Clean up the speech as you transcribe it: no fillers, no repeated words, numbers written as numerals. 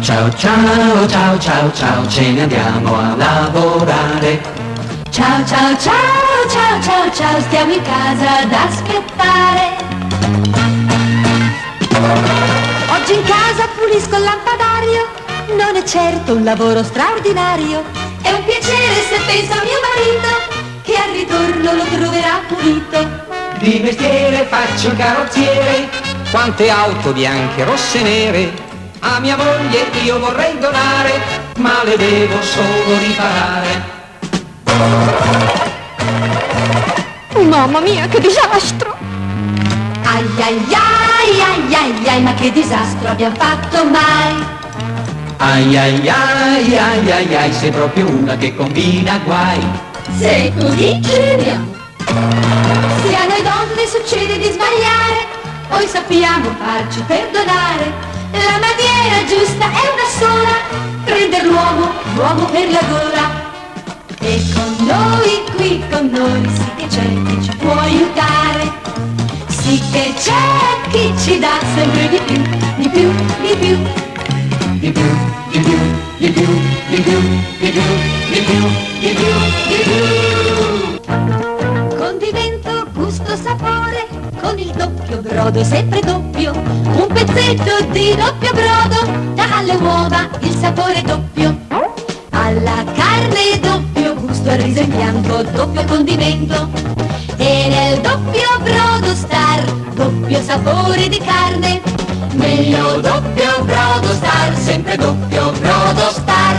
ciao, ciao, ciao, ciao, ciao, ce ne andiamo a lavorare. Ciao ciao ciao ciao ciao ciao, stiamo in casa ad aspettare. Oggi in casa pulisco il lampadario, non è certo un lavoro straordinario. È un piacere se penso a mio marito, che al ritorno lo troverà pulito. Di mestiere faccio il carrozziere, quante auto bianche, rosse e nere. A mia moglie io vorrei donare, ma le devo solo riparare. Mamma mia, che disastro! Ai ai ai ai ai ai, ma che disastro abbiamo fatto mai? Ai ai ai ai ai ai, sei proprio una che combina guai. Se così giriamo. Se a noi donne succede di sbagliare, poi sappiamo farci perdonare. La maniera giusta è una sola, prender l'uomo, l'uomo per la gola. E con noi, qui con noi, sì che c'è chi ci può aiutare. Sì che c'è chi ci dà sempre di più, di più, di più. Di più, di più, di più, di più, di più, di più, di più, di più. Condimento, gusto, sapore, con il doppio brodo sempre doppio. Un pezzetto di doppio brodo dà alle uova il sapore doppio. Alla carne doppio gusto, al riso in bianco doppio condimento. E nel doppio brodo star, doppio sapore di carne. Meglio doppio brodo star, sempre doppio brodo star.